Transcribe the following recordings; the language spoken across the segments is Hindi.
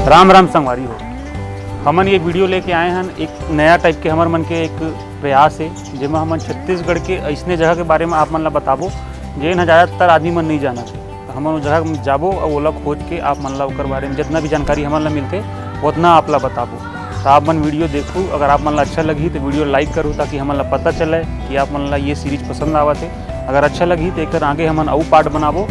राम राम संगवारी हो। हमन ये वीडियो लेके आए हैं एक नया टाइप के हमर मन के एक प्रयास है जेमा हमन छत्तीसगढ़ के ऐसने जगह के बारे में आप मन ला बताबो जेन ज़्यादातर आदमी मन नहीं जानत है। हमन वो जगह में जाबो और ओला खोज के आप मन ला ओकर बारे में जितना भी जानकारी हमन ला मिलते उतना आप ला बताबो। तो आप मन वीडियो देखो, अगर आप मन ला अच्छा लगी तो वीडियो लाइक करो ताकि हमन ला पता चले कि आप मन ला ये सीरीज पसंद आवत है। अगर अच्छा लगी तो एक आगे हमन अऊ पार्ट बनाबो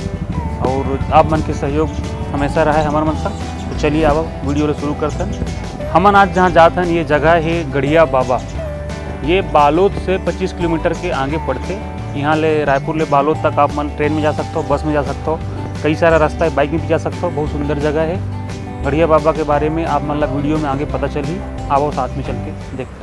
और आप मन के सहयोग हमेशा रहा है हमारे मन संग। तो चलिए अब वीडियो शुरू करते हैं। हमन आज जहाँ जाते हैं ये जगह है गढ़िया बाबा। ये बालोद से 25 किलोमीटर के आगे पड़ते। यहाँ ले रायपुर ले बालोद तक आप मन ट्रेन में जा सकते हो, बस में जा सकते हो, कई सारा रास्ता है, बाइक में भी जा सकते हो। बहुत सुंदर जगह है। गढ़िया बाबा के बारे में आप मन ला वीडियो में आगे पता चली। आओ साथ में चल के देखते हैं।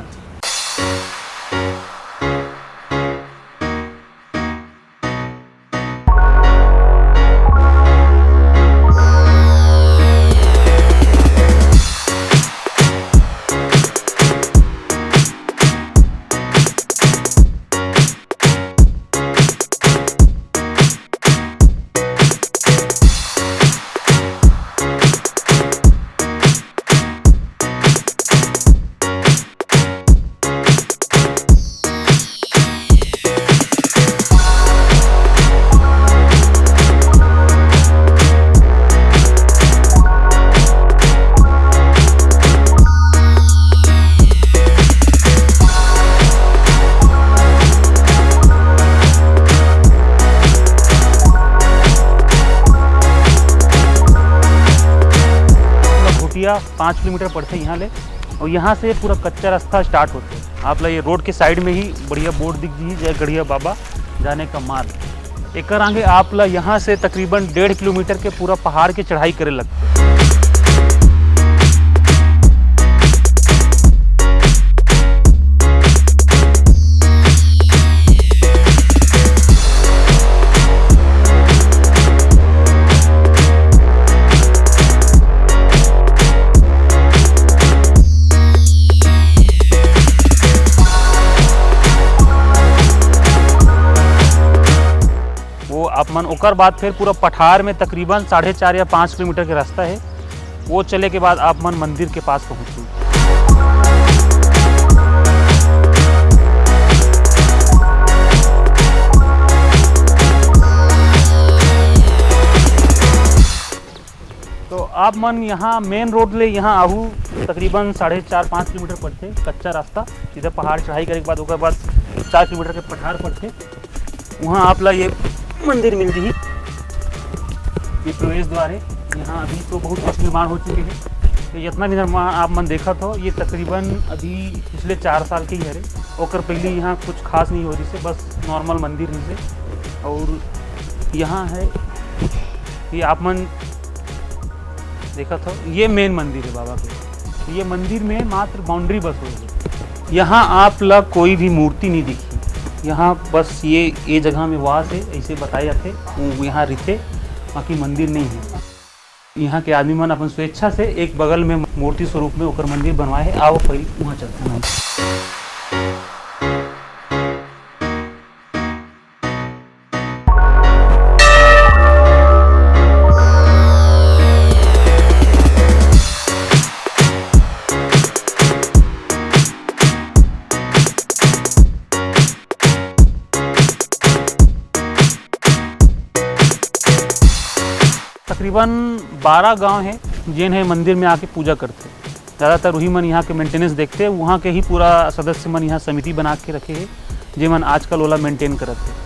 घुटिया 5 किलोमीटर पड़ते यहाँ ले और यहाँ से पूरा कच्चा रास्ता स्टार्ट होते है। आप ला ये रोड के साइड में ही बढ़िया बोर्ड दिख जी जय गढ़िया बाबा जाने का मार्ग। एक आगे आप ला यहाँ से तकरीबन 1.5 किलोमीटर के पूरा पहाड़ की चढ़ाई करे लगते। आप मन ओकर बाद फिर पूरा पठार में तकरीबन 4.5 या 5 किलोमीटर का रास्ता है। वो चले के बाद आप मन मंदिर के पास पहुँचो। तो आप मन यहाँ मेन रोड ले यहाँ आहू तकरीबन 4.5-5 किलोमीटर पड़ते कच्चा रास्ता। सीधा पहाड़ चढ़ाई करे के बाद ओकर बाद 4 किलोमीटर के पठार पड़ते। वहाँ आप ला ये मंदिर मिल गई। ये प्रवेश द्वार है। यहाँ अभी तो बहुत कुछ निर्माण हो चुके हैं। तो जितना भी निर्माण आप मन देखा था ये तकरीबन अभी पिछले 4 साल के ही है। और पहले यहाँ कुछ खास नहीं हो रही से, बस नॉर्मल मंदिर ही से। और यहाँ है ये आप मन देखा था ये मेन मंदिर है बाबा के। ये मंदिर में मात्र बाउंड्री बस हो गई। यहाँ आप ला कोई भी मूर्ति नहीं दिखी। यहाँ बस ये जगह में वास है ऐसे बताए जाते वो यहाँ रहते, बाकी मंदिर नहीं है। यहाँ के आदमी मन अपन स्वेच्छा से एक बगल में मूर्ति स्वरूप में होकर मंदिर बनवाए है। आओ पहले वहाँ चलते हैं। तकरीबन 12 गांव हैं जिन है मंदिर में आके पूजा करते। ज़्यादातर वही मन यहाँ के मेंटेनेंस देखते हैं। वहाँ के ही पूरा सदस्य मन यहाँ समिति बना के रखे हैं जे मन आजकल ओला मेंटेन करते हैं।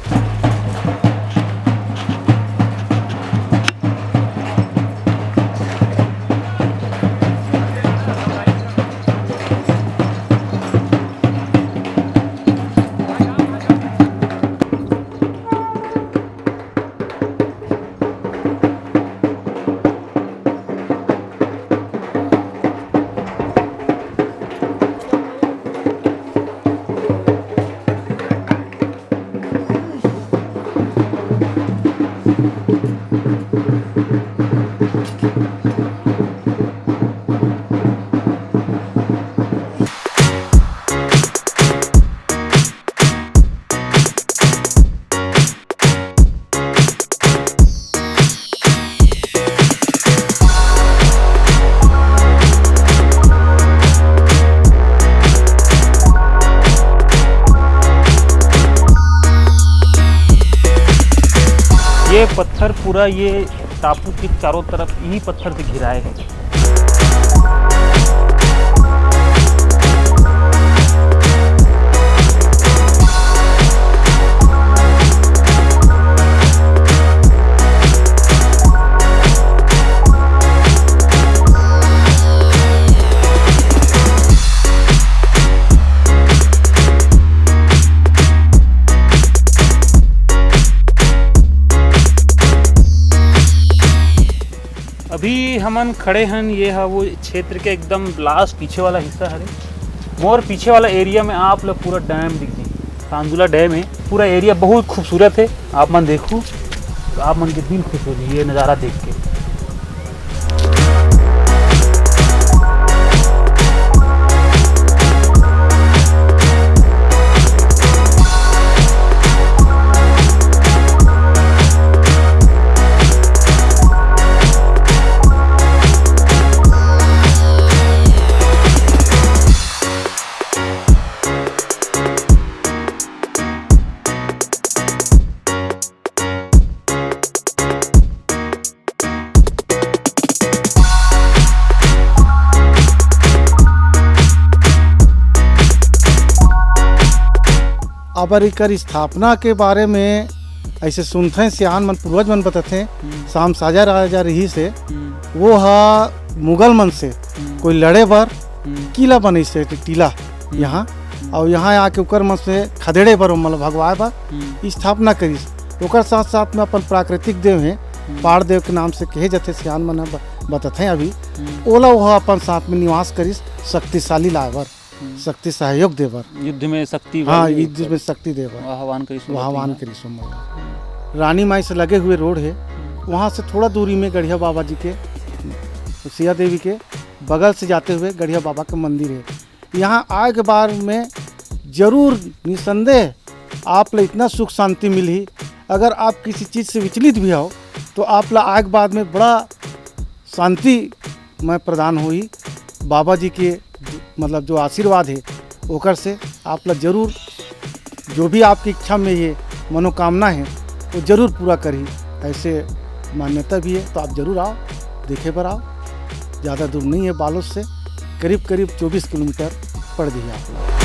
ये पत्थर पूरा ये टापू के चारों तरफ यही पत्थर से घिराए है। अभी हमन खड़े हैं, ये है वो क्षेत्र के एकदम लास्ट पीछे वाला हिस्सा है। मोर पीछे वाला एरिया में आप लोग पूरा डैम दिख जाए, तांदुला डैम है। पूरा एरिया बहुत खूबसूरत है। आप मन देखो तो आप मन के दिल खुश हो जाए ये नज़ारा देख के। अबर इकर स्थापना के बारे में ऐसे सुनते हैं, सियान मन पूर्वज मन बताते हैं। शाम साजा राजा रही से वो हा मुगल मन से कोई लड़े बर किला बने से टीला यहाँ, और यहाँ आके ओकर मन से खदेड़े बर मतलब भगवाए बर स्थापना करिस। ओकर साथ साथ में अपन प्राकृतिक देव हैं पहाड़ देव के नाम से कहे जाते, सियान मन बताते हैं। अभी ओला वह अपन साथ में निवास करिस, शक्तिशाली लाए बर, शक्ति सहयोग देवर, युद्ध में शक्ति, हाँ युद्ध में शक्ति देवर, आह्वान करी। रानी माई से लगे हुए रोड है, वहाँ से थोड़ा दूरी में गढ़िया बाबा जी के, सिया देवी के बगल से जाते हुए गढ़िया बाबा का मंदिर है। यहाँ आए के बाद में जरूर निसंदेह आप ला इतना सुख शांति मिली। अगर आप किसी चीज़ से विचलित भी हो तो आप ला आए के बाद में बड़ा शांति में प्रदान हुई। बाबा जी के मतलब जो आशीर्वाद है ओकर से आप लोग जरूर जो भी आपकी इच्छा में ये मनोकामना है वो जरूर पूरा करी, ऐसे मान्यता भी है। तो आप जरूर आओ, देखे पर आओ। ज़्यादा दूर नहीं है, बालोद से करीब 24 किलोमीटर पड़ रही है आप लोग।